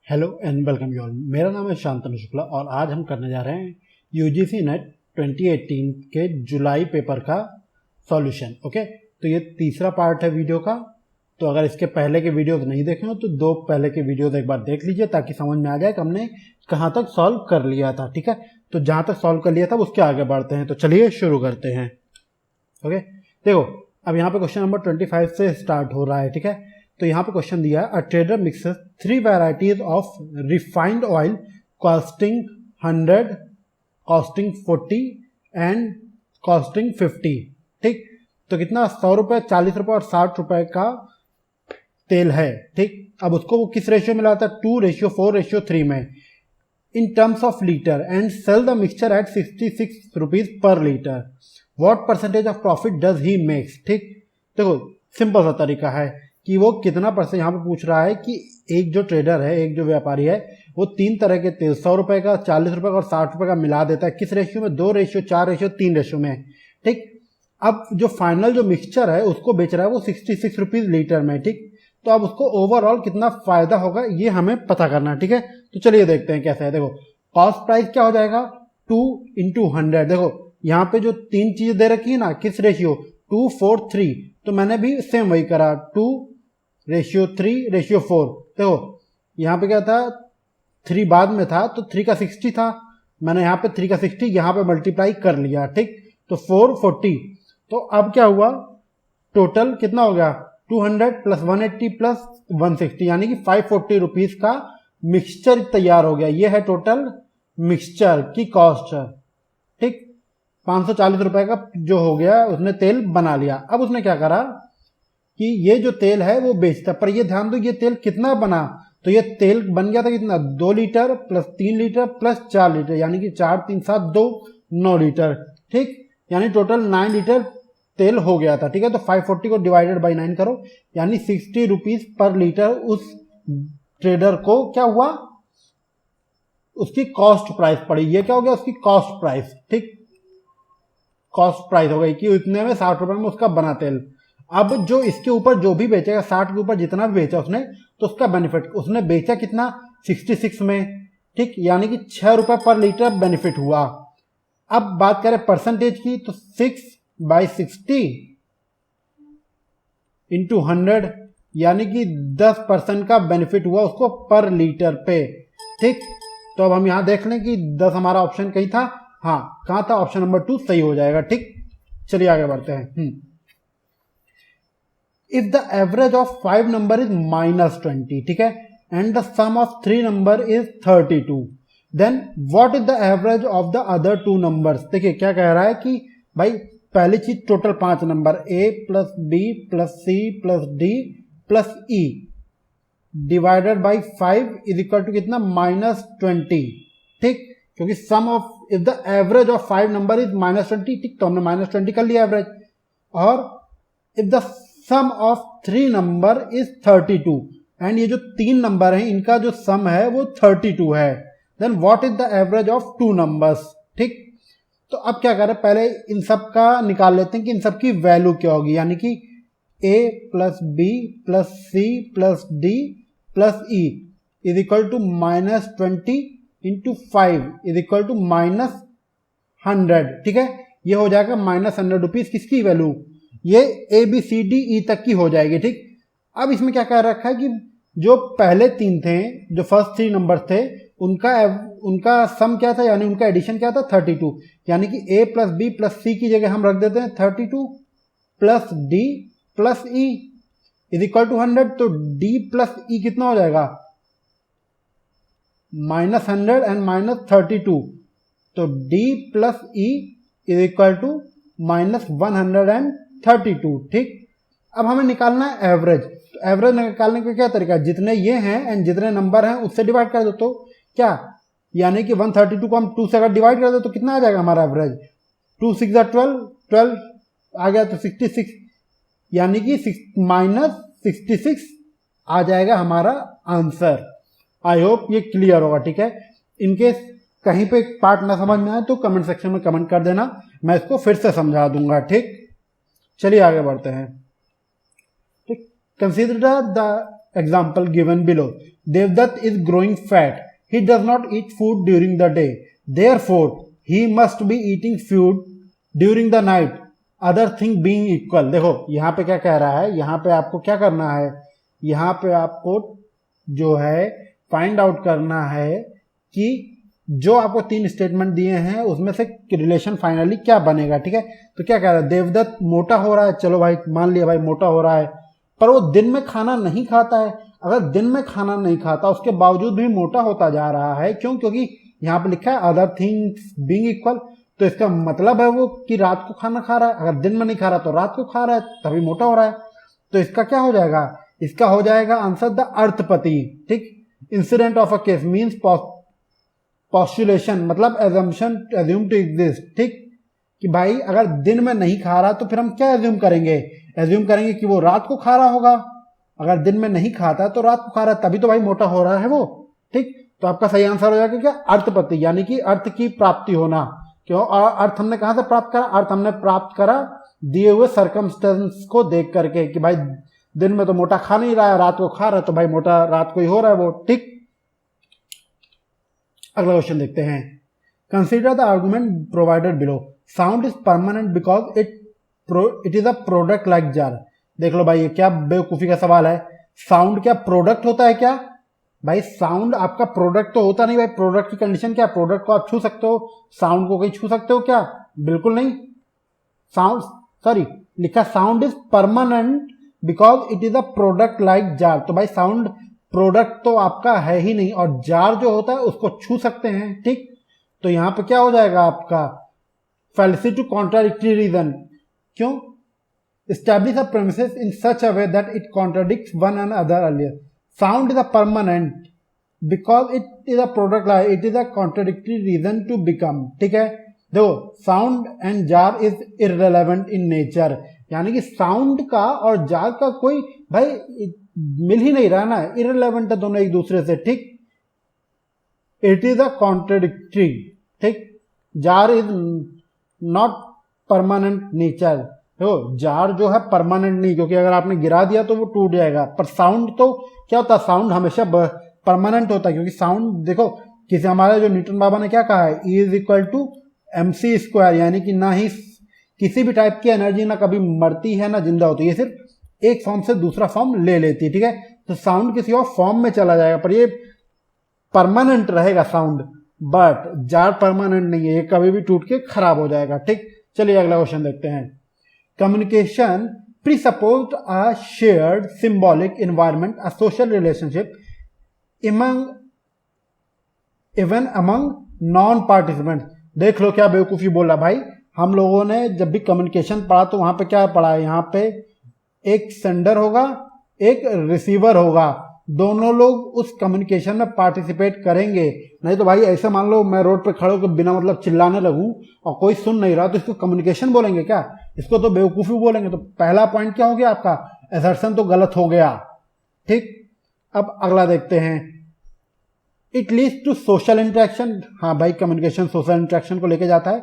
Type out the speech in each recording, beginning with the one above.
Hello and welcome you all. मेरा नाम है शांतनु शुक्ला और आज हम करने जा रहे हैं यूजीसी नेट 2018 के जुलाई पेपर का सॉल्यूशन। ओके, तो ये तीसरा पार्ट है वीडियो का। तो अगर इसके पहले के वीडियोस नहीं देखे हो तो दो पहले के वीडियोस एक बार देख लीजिए ताकि समझ में आ जाए कि हमने कहाँ तक सॉल्व कर लिया था। ठीक है, तो जहाँ तक सॉल्व कर लिया था उसके आगे बढ़ते हैं। तो चलिए शुरू करते हैं। ओके, देखो अब यहाँ पे क्वेश्चन नंबर 25 से स्टार्ट हो रहा है। ठीक है, तो यहाँ पे क्वेश्चन दिया है, a trader mixes 3 varieties of refined oil costing 100, costing 40 and costing 50। ठीक, तो कितना 100 रुपये, 40 रुपये और 60 रुपये का तेल है। ठीक, अब उसको वो किस रेशियो में लाता है? 2:4:3 में in terms of litre and sell the mixture at 66 rupees per litre. What percentage of profit does he makes? ठीक, देखो सिंपल सा तरीका है कि वो कितना परसेंट, यहाँ पे पूछ रहा है कि एक जो ट्रेडर है, एक जो व्यापारी है, वो 3 तरह के तेल 100 रुपए का, 40 रुपए का और 60 रुपए का मिला देता है। किस रेशियो में? 2:4:3 रेशियो में। ठीक, अब जो फाइनल जो मिक्सचर है उसको बेच रहा है वो 66 रुपीज लीटर में। ठीक, तो अब उसको ओवरऑल कितना फायदा होगा ये हमें पता करना है। ठीक है, तो चलिए देखते हैं कैसे है। देखो कॉस्ट प्राइस क्या हो जाएगा? 2 × 100। देखो यहाँ पे जो 3 चीजें दे रखी है ना, किस रेशियो? 2:4:3। तो मैंने भी सेम वही करा, 2:3:4। देखो यहाँ पे क्या था, 3 बाद में था तो 3 का 60 था, मैंने यहाँ पे 3 का 60 यहाँ पे मल्टीप्लाई कर लिया। ठीक, तो 440। तो अब क्या हुआ, टोटल कितना हो गया? 200 + 180 + 160 यानी कि 540 रुपीज का मिक्सचर तैयार हो गया। ये है टोटल मिक्सचर की कॉस्ट। ठीक, 540 रुपए का जो हो गया, उसने तेल बना लिया। अब उसने क्या करा कि ये जो तेल है वो बेचता, पर ये ध्यान दो ये तेल कितना बना, तो ये तेल बन गया था कितना? 2 लीटर + 3 लीटर + 4 लीटर यानी कि 4 3 7 2 9 लीटर। ठीक, यानी टोटल 9 लीटर तेल हो गया था। ठीक है, तो 540 को डिवाइडेड बाई 9 करो यानी 60 रुपीज पर लीटर उस ट्रेडर को क्या हुआ, उसकी कॉस्ट प्राइस पड़ी। ये क्या हो गया? उसकी कॉस्ट प्राइस। ठीक, कॉस्ट प्राइस हो गई कि इतने में 60 रुपए में उसका बना तेल। अब जो इसके ऊपर जो भी बेचेगा, 60 के ऊपर जितना भी बेचा उसने, तो उसका बेनिफिट, उसने बेचा कितना? 66 में। ठीक, यानी कि 6 रुपए पर लीटर बेनिफिट हुआ। अब बात करें परसेंटेज की, तो 6/60 × 100 यानी कि 10% का बेनिफिट हुआ उसको पर लीटर पे। ठीक, तो अब हम यहां देख लें कि 10 हमारा ऑप्शन कहीं था। हाँ, कहां था? ऑप्शन नंबर 2 सही हो जाएगा। ठीक, चलिए आगे बढ़ते हैं। If the average of 5 number is -20, ठीक है, and the sum of 3 number is 32, then what is the average of the other 2 numbers? देखिए क्या कह रहा है कि भाई पहली चीज total 5 number A + B + C + D + E divided by 5 is equal to कितना? -20। ठीक, क्योंकि sum of, if the average of 5 number is -20, ठीक, तो हमने -20 कर लिया एवरेज। और if the sum of 3 number is 32 and ये जो 3 नंबर हैं इनका जो सम है वो 32 है, then what is the average of 2 numbers? ठीक, तो अब क्या करें, पहले इन सब का निकाल लेते हैं कि इन सब की वैल्यू क्या होगी। यानी कि A + B + C + D + E is equal to -20 × 5 is equal to -100। ठीक है, ये हो जाएगा -100 रुपीज। किसकी वैल्यू? ये ABCDE तक की हो जाएगी। ठीक, अब इसमें क्या कह रखा है कि जो पहले 3 थे, जो फर्स्ट 3 नंबर थे, उनका सम क्या था, यानी उनका एडिशन क्या था? 32। यानी कि A + B + C की जगह हम रख देते हैं 32 + D + E is equal to 100। तो D + E कितना हो जाएगा? -100 एंड -32, तो D + E is equal to -132। ठीक, अब हमें निकालना है एवरेज। तो एवरेज निकालने का क्या तरीका है? जितने ये हैं एंड जितने नंबर हैं उससे डिवाइड कर दो। तो क्या, यानी कि 132 को हम 2 से अगर डिवाइड कर दो तो कितना आ जाएगा हमारा एवरेज? 2 6 12 12 आ गया, तो 66 यानी कि -66 आ जाएगा हमारा आंसर। आई होप ये क्लियर होगा। ठीक है, इनकेस कहीं पे पार्ट ना समझ में आए तो कमेंट सेक्शन में कमेंट कर देना, मैं इसको फिर से समझा दूंगा। ठीक, चलिए आगे बढ़ते हैं। ठीक, consider the example given below Devdutt is growing fat, he does not eat food during the day, therefore he must be eating food during the night, other thing being equal. देखो यहाँ पे क्या कह रहा है, यहाँ पे आपको क्या करना है, यहाँ पे आपको जो है फाइंड आउट करना है कि जो आपको 3 स्टेटमेंट दिए हैं उसमें से रिलेशन फाइनली क्या बनेगा। ठीक है, तो क्या कह रहा है, देवदत्त मोटा हो रहा है, चलो भाई मान लिया भाई मोटा हो रहा है, पर वो दिन में खाना नहीं खाता है। अगर दिन में खाना नहीं खाता उसके बावजूद भी मोटा होता जा रहा है, क्यों? क्योंकि यहाँ पे लिखा है अदर थिंग्स बीइंग इक्वल, तो इसका मतलब है वो कि रात को खाना खा रहा है, अगर दिन में नहीं खा रहा तो रात को खा रहा है, तभी मोटा हो रहा है। तो इसका क्या हो जाएगा, इसका हो जाएगा आंसर द अर्थपति। ठीक, incident of a case means postulation, मतलब एजम्पशन, एज्यूम टू एग्जिस्ट। ठीक, कि भाई अगर दिन में नहीं खा रहा तो फिर हम क्या एज्यूम करेंगे, एज्यूम करेंगे कि वो रात को खा रहा होगा। अगर दिन में नहीं खाता तो रात को खा रहा है, तभी तो भाई मोटा हो रहा है वो। ठीक, तो आपका सही आंसर हो जाएगा क्या, अर्थपति, यानी कि अर्थ की प्राप्ति होना। क्यों? अर्थ हमने कहां से प्राप्त करा, अर्थ हमने प्राप्त करा दिए हुए सर्कमस्टेंस को देख करके, कि भाई दिन में तो मोटा खा नहीं रहा है, रात को खा रहा है, तो भाई मोटा रात को ही हो रहा है वो। ठीक, अगला क्वेश्चन देखते हैं। Consider the argument provided below, sound is permanent because it is a product like jar. देख लो भाई, ये क्या बेवकूफी का सवाल है, साउंड क्या प्रोडक्ट होता है क्या? भाई साउंड आपका प्रोडक्ट तो होता नहीं भाई, प्रोडक्ट की कंडीशन क्या, प्रोडक्ट को आप छू सकते हो, साउंड को कहीं छू सकते हो क्या? बिल्कुल नहीं। साउंड, सॉरी, लिखा sound is permanent because it is a product like jar. तो भाई साउंड प्रोडक्ट तो आपका है ही नहीं, और जार जो होता है उसको छू सकते हैं। ठीक, तो यहां पे क्या हो जाएगा आपका, फैलेसी टू कॉन्ट्राडिक्टरी रीजन। क्यों? establish a premises in such a way that it contradicts one another earlier. Sound is a permanent because it is a product like it is a contradictory reason to become. ठीक है, देखो sound and jar is irrelevant in nature, यानी कि sound का और jar का कोई भाई मिल ही नहीं रहा ना, इररेलेवेंट है दोनों एक दूसरे से। ठीक, इट इज अ कॉन्ट्राडिक्टरी। ठीक, jar is not permanent nature. देखो जार जो है परमानेंट नहीं, क्योंकि अगर आपने गिरा दिया तो वो टूट जाएगा, पर साउंड तो क्या होता है, साउंड हमेशा परमानेंट होता है, क्योंकि साउंड देखो किसी हमारे जो न्यूटन बाबा ने क्या कहा है, E is equal to MC square, यानी कि ना ही किसी भी टाइप की एनर्जी ना कभी मरती है ना जिंदा होती है, ये सिर्फ एक फॉर्म से दूसरा फॉर्म ले लेती है। ठीक है, तो साउंड किसी और फॉर्म में चला जाएगा, पर ये परमानेंट रहेगा साउंड, बट जार परमानेंट नहीं है, ये कभी भी टूट के खराब हो जाएगा। ठीक, चलिए अगला क्वेश्चन देखते हैं। Communication presupposed a shared symbolic environment, a social relationship even among non-participants. देख लो क्या बेवकूफ़ी बोला भाई, हम लोगों ने जब भी कम्युनिकेशन पढ़ा तो वहां पे क्या पढ़ा है, यहाँ पे एक सेंडर होगा एक रिसीवर होगा, दोनों लोग उस कम्युनिकेशन में पार्टिसिपेट करेंगे। नहीं तो भाई ऐसे मान लो मैं रोड पे खड़े होकर बिना मतलब चिल्लाने लगूं और कोई सुन नहीं रहा, तो इसको कम्युनिकेशन बोलेंगे क्या? इसको तो बेवकूफी बोलेंगे। तो पहला पॉइंट क्या हो गया आपका, असर्शन तो गलत हो गया। ठीक, अब अगला देखते हैं। It leads to social interaction, हाँ भाई कम्युनिकेशन सोशल इंटरेक्शन को लेके जाता है।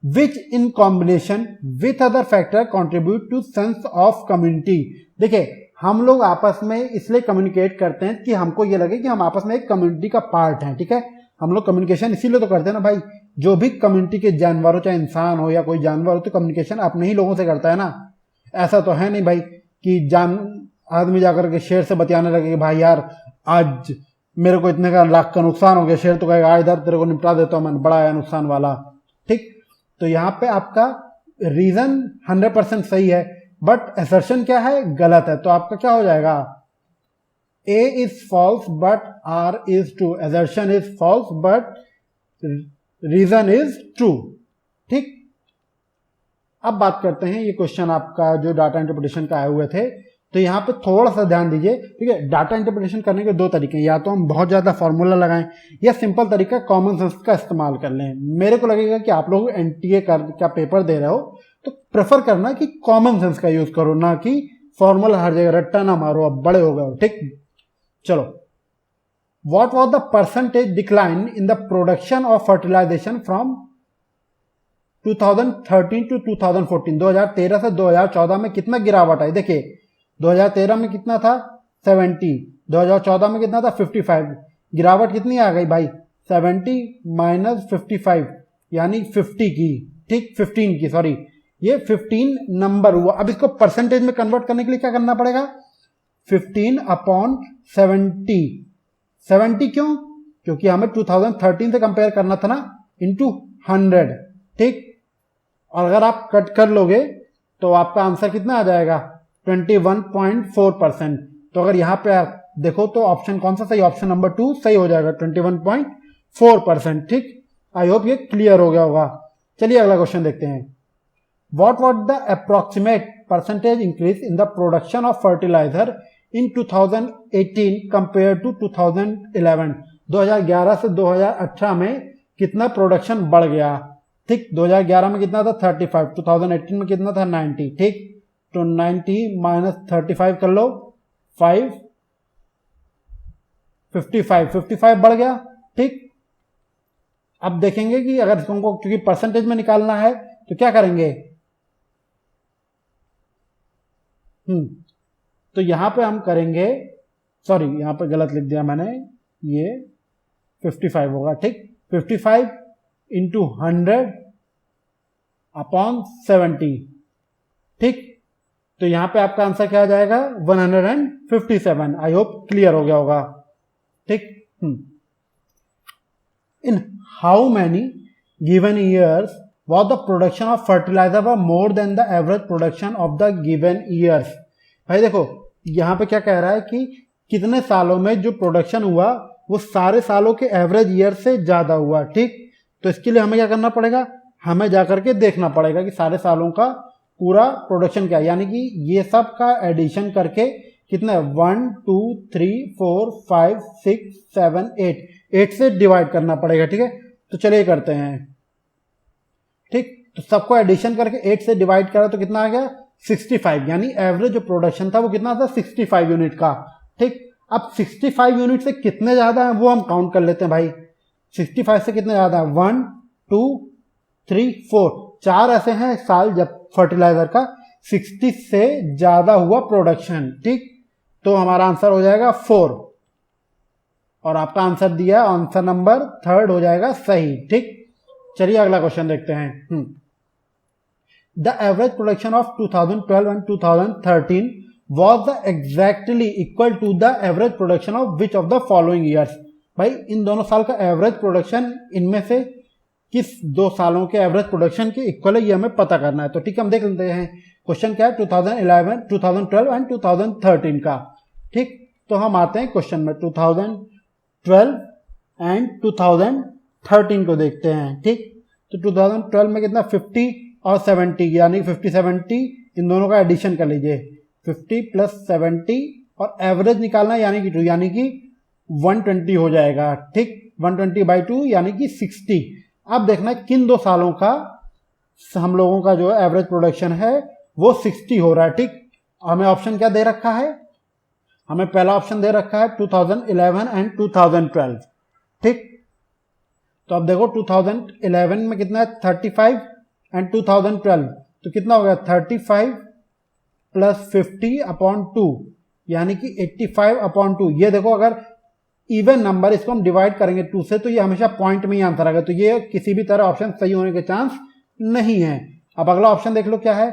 Which in combination with other factor contribute to sense of community. देखिए हम लोग आपस में इसलिए कम्युनिकेट करते हैं कि हमको ये लगे कि हम आपस में एक कम्युनिटी का पार्ट हैं। ठीक है, हम लोग कम्युनिकेशन इसीलिए तो करते हैं ना भाई, जो भी कम्युनिटी के जानवर हो, चाहे इंसान हो या कोई जानवर हो, तो कम्युनिकेशन अपने ही लोगों से करता है ना। ऐसा तो है नहीं भाई कि आदमी जाकर के शेर से बतियाने लगे कि भाई यार आज मेरे को इतने का लाख का नुकसान हो गया, शेर तो कहेगा इधर तेरे को निपटा देता हूं मैं, बड़ा है नुकसान वाला। ठीक, तो यहाँ पे आपका रीजन 100% सही है, बट असर्शन क्या है, गलत है। तो आपका क्या हो जाएगा, A is false but R is true, assertion is false but reason is true. ठीक, अब बात करते हैं, ये क्वेश्चन आपका जो डाटा इंटरप्रिटेशन का आए हुए थे, तो यहाँ पे थोड़ा सा ध्यान दीजिए। ठीक है, डाटा इंटरप्रिटेशन करने के 2 तरीके हैं, या तो हम बहुत ज्यादा फॉर्मूला लगाएं या सिंपल तरीका कॉमन सेंस का इस्तेमाल कर लें। मेरे को लगेगा कि आप लोग NTA का पेपर दे रहे हो तो प्रेफर करना कि कॉमन सेंस का यूज करो, ना कि फॉर्मूला हर जगह रट्टा ना मारो, अब बड़े हो गए। ठीक, चलो, what was the percentage decline in the production of fertilization from 2013 to 2014, 2013 से 2014 में कितना गिरावट आई? देखिए 2013 में कितना था 70, 2014 में कितना था 55, गिरावट कितनी आ गई भाई 70 माइनस 55 यानी 50 की, ठीक 15 की, सॉरी ये 15 नंबर हुआ। अब इसको परसेंटेज में कन्वर्ट करने के लिए क्या करना पड़ेगा 15 अपॉन 70, 70 क्यों, क्योंकि हमें 2013 से कंपेयर करना था ना, इंटू 100, ठीक। और अगर आप कट कर लोगे तो आपका आंसर कितना आ जाएगा 21.4%। तो अगर यहाँ पे आप देखो तो ऑप्शन कौन सा सही, ऑप्शन नंबर 2 सही हो जाएगा 21.4%, ठीक। आई होप ये क्लियर हो गया होगा। चलिए अगला क्वेश्चन देखते हैं। What was the approximate percentage increase in the production of fertilizer in 2018 compared to 2011? 2011 से 2018 में कितना प्रोडक्शन बढ़ गया, ठीक। 2011 में कितना था 35, 2018 में कितना था 90, ठीक। तो 90 माइनस 35 कर लो 5, 55 बढ़ गया, ठीक। अब देखेंगे कि अगर तुमको क्योंकि परसेंटेज में निकालना है तो क्या करेंगे, तो यहां पे हम करेंगे, सॉरी यहां पे गलत लिख दिया मैंने, ये 55 होगा, ठीक। 55 इंटू 100 अपॉन 70, ठीक। तो यहां पे आपका आंसर क्या आ जाएगा 157। आई होप क्लियर हो गया होगा, ठीक। In how many given years was the production of fertilizer were more than the average production of the given years? भाई देखो यहाँ पे क्या कह रहा है कि कितने सालों में जो प्रोडक्शन हुआ वो सारे सालों के एवरेज ईयर से ज्यादा हुआ, ठीक। तो इसके लिए हमें क्या करना पड़ेगा, हमें जाकर के देखना पड़ेगा कि सारे सालों का पूरा प्रोडक्शन क्या है, यानी कि ये सब का एडिशन करके कितना है 1 2 3 4 5 6 7 8 से डिवाइड करना पड़ेगा, ठीक है। तो चलिए करते हैं, ठीक। तो सबको एडिशन करके 8 से डिवाइड करा तो कितना आ गया 65, यानी एवरेज जो प्रोडक्शन था वो कितना था 65 यूनिट का, ठीक। अब 65 यूनिट से कितने ज्यादा है वो हम काउंट कर लेते हैं भाई। 65 से कितने ज्यादा है 1 2 3 4, 4 ऐसे हैं साल जब फर्टिलाइजर का 60 से ज्यादा हुआ प्रोडक्शन, ठीक। तो हमारा आंसर हो जाएगा 4 और आपका आंसर दिया आंसर नंबर 3 हो जाएगा सही, ठीक। चलिए अगला क्वेश्चन देखते हैं। The average production of 2012 and 2013 was exactly equal to the average production of which of the following years? भाई इन दोनों साल का एवरेज प्रोडक्शन इनमें से किस दो सालों के एवरेज प्रोडक्शन के इक्वल है ये हमें पता करना है। तो ठीक है हम देख लेते हैं क्वेश्चन क्या है 2011, 2012 एंड 2013 का, ठीक। तो हम आते हैं क्वेश्चन में 2012 एंड 2013 को देखते हैं, ठीक। तो 2012 में कितना 50 और 70 यानी 50-70 इन दोनों का एडिशन कर लीजिए 50 प्लस 70 और एवरेज निकालना है यानी कि 2 यानी कि 120 हो जाएगा, ठीक। 120/2 यानी कि 60। अब देखना है किन दो सालों का हम लोगों का जो एवरेज प्रोडक्शन है वो 60 हो रहा है, ठीक। हमें ऑप्शन क्या दे रखा है, हमें पहला ऑप्शन दे रखा है 2011 एंड 2012, ठीक। तो अब देखो 2011 में कितना है 35 एंड 2012 तो कितना हो गया 35 प्लस 50/2 यानी कि 85/2। ये देखो अगर इवन नंबर इसको हम डिवाइड करेंगे 2 से तो ये हमेशा पॉइंट में ही आंसर आएगा, तो ये किसी भी तरह ऑप्शन सही होने के चांस नहीं है। अब अगला ऑप्शन देख लो क्या है,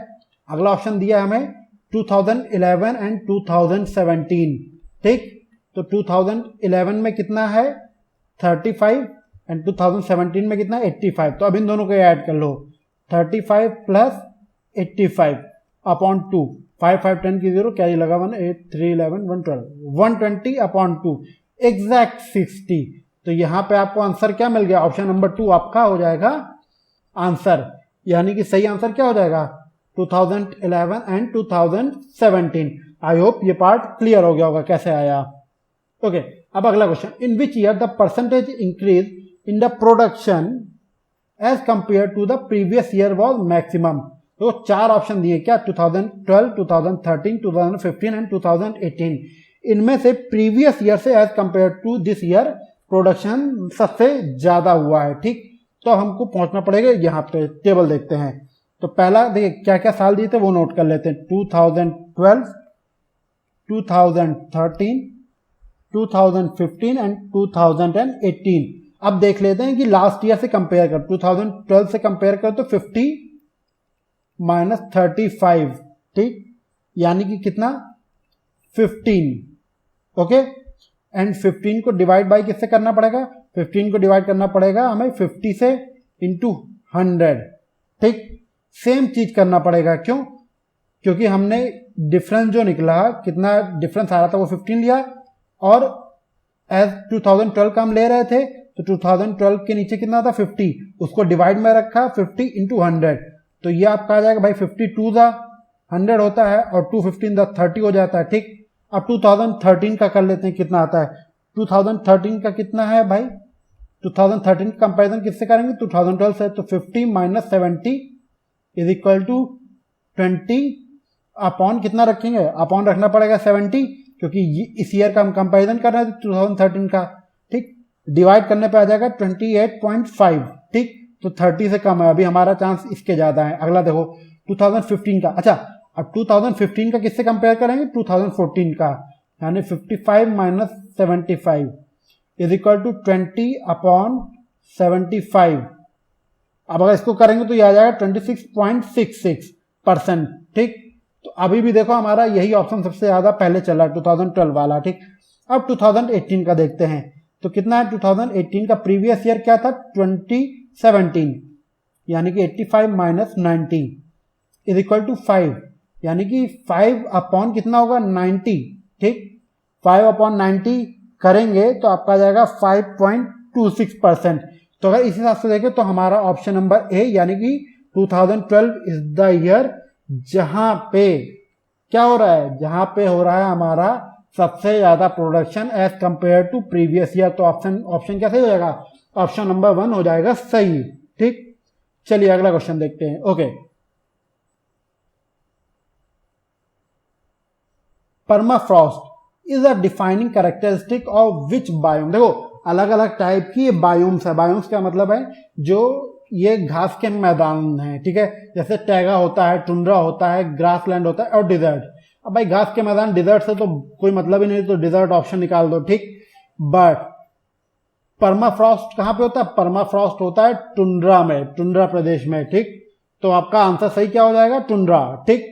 अगला ऑप्शन दिया है हमें 2011 एंड 2017, ठीक। तो 2011 में कितना है 35 एंड 2017 में कितना है 85। तो अब इन दोनों को ऐड कर लो 35 प्लस 85/2 5 5 10 की 0 क्या लगा 1 8 3 11 112 120/2 एग्जैक्ट 60। तो यहां पे आपको आंसर क्या मिल गया, ऑप्शन नंबर 2 आपका हो जाएगा आंसर, यानी कि सही आंसर क्या हो जाएगा 2011 एंड 2017। आई होप ये पार्ट क्लियर हो गया होगा कैसे आया। ओके अब अगला question, in which year the percentage increase in the production as compare to the previous year was maximum. तो 4 ऑप्शन दिए क्या 2012, 2013, 2015 एंड 2018। इनमें से प्रीवियस ईयर से as compare to this year production सबसे ज्यादा हुआ है, ठीक। तो हमको पहुंचना पड़ेगा यहाँ पे, टेबल देखते हैं। तो पहला देखिए क्या क्या साल दिए थे वो नोट कर लेते हैं 2012, 2013, 2015 एंड 2018। अब देख लेते हैं कि लास्ट ईयर से कंपेयर कर, 2012 से कंपेयर कर तो 50 माइनस 35, ठीक, यानी कि कितना 15, ओके। एंड 15 को डिवाइड बाय किससे करना पड़ेगा, 15 को डिवाइड करना पड़ेगा हमें 50 से इंटू 100, ठीक। सेम चीज करना पड़ेगा, क्यों, क्योंकि हमने डिफरेंस जो निकला, कितना डिफरेंस आ रहा था वो 15 लिया, और एज 2012 का हम ले रहे थे तो 2012 के नीचे कितना था 50, उसको डिवाइड में रखा 50 इंटू 100, तो ये आपका आ जाएगा भाई 52 दा 100 होता है और 215 दा 30 हो जाता है, ठीक। अब 2013 का कर लेते हैं कितना आता है। 2013 का कितना है भाई, 2013 का कंपेरिजन किससे करेंगे, 2012 से, तो 50 minus 70 is equal to 20 upon कितना रखेंगे, अपॉन रखना पड़ेगा 70, क्योंकि इस ईयर का हम कंपेरिजन कर रहे हैं 2013 का, ठीक। डिवाइड करने पे आ जाएगा 28.5, ठीक। तो 30 से कम है, अभी हमारा चांस इसके ज्यादा है। अगला देखो 2015 का, अच्छा अब 2015 का किससे कंपेयर करेंगे, 2014 का, यानी 55 minus 75 is equal to 20 upon 75। अब अगर इसको करेंगे तो यह आ जाएगा 26.66%, ठीक। तो अभी भी देखो हमारा यही ऑप्शन सबसे ज्यादा पहले चला 2012 वाला, ठीक। अब 2018 का देखते हैं तो कितना है, 2018 का प्रीवियस ईयर क्या था 2017, यानी कि 85 माइनस 90 इज इक्वल टू 5, यानी कि 5 अपॉन कितना होगा 90, ठीक। 5 अपॉन 90 करेंगे तो आपका आ जाएगा 5.26%। तो अगर इस हिसाब से देखें तो हमारा ऑप्शन नंबर ए, यानी कि 2012 इज द ईयर जहां पे क्या हो रहा है, जहां पे हो रहा है हमारा सबसे ज्यादा production as compare to previous year. तो ऑप्शन क्या सही हो जाएगा, ऑप्शन नंबर 1 हो जाएगा सही, ठीक। चलिए अगला क्वेश्चन देखते हैं, okay. Permafrost is a defining characteristic of which biome. देखो अलग अलग टाइप की बायोम्स है, बायोम्स का मतलब है जो ये घास के मैदान है, ठीक है। जैसे टैगा होता है, टुंड्रा होता है, ग्रासलैंड होता है और डिजर्ट। अब भाई घास के मैदान डिजर्ट से तो कोई मतलब ही नहीं, तो डिजर्ट ऑप्शन निकाल दो, ठीक। बट परमाफ्रॉस्ट कहां पे होता है, परमाफ्रॉस्ट होता है टुंड्रा में, टुंड्रा प्रदेश में, ठीक। तो आपका आंसर सही क्या हो जाएगा, टुंड्रा, ठीक।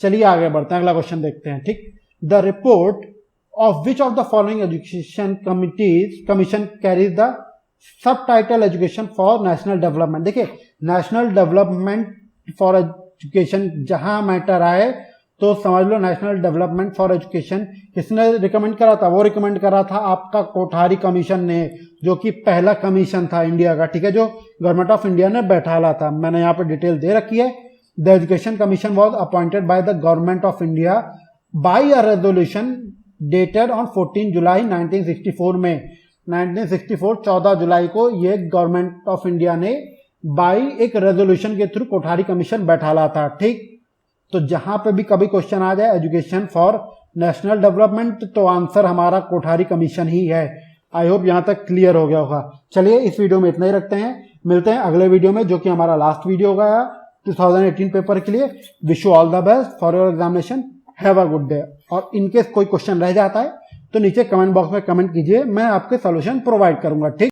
चलिए आगे बढ़ते हैं, अगला क्वेश्चन देखते हैं, ठीक। The report of which of the following education commission carries the sub title education for national development. देखिए नेशनल डेवलपमेंट फॉर एजुकेशन जहां मैटर आए तो समझ लो नेशनल डेवलपमेंट फॉर एजुकेशन किसने रिकमेंड करा था, वो रिकमेंड करा था आपका कोठारी कमीशन ने, जो कि पहला कमीशन था इंडिया का, ठीक है, जो गवर्नमेंट ऑफ इंडिया ने बैठाला था। मैंने यहाँ पे डिटेल दे रखी है। The education commission was appointed by the government of India by a resolution dated on 14 जुलाई 1964 में। 1964 14 जुलाई को ये गवर्नमेंट ऑफ इंडिया ने बाई एक रेजोल्यूशन के थ्रू कोठारी कमीशन बैठाला था, ठीक। तो जहां पे भी कभी क्वेश्चन आ जाए एजुकेशन फॉर नेशनल डेवलपमेंट तो आंसर हमारा कोठारी कमीशन ही है। आई होप यहां तक क्लियर हो गया होगा। चलिए इस वीडियो में इतना ही रखते हैं, मिलते हैं अगले वीडियो में जो कि हमारा लास्ट वीडियो होगा 2018 पेपर के लिए। Wish you all the best for your examination, have a good day. और इनकेस कोई क्वेश्चन रह जाता है तो नीचे कमेंट बॉक्स में कमेंट कीजिए, मैं आपके सॉल्यूशन प्रोवाइड करूंगा, ठीक।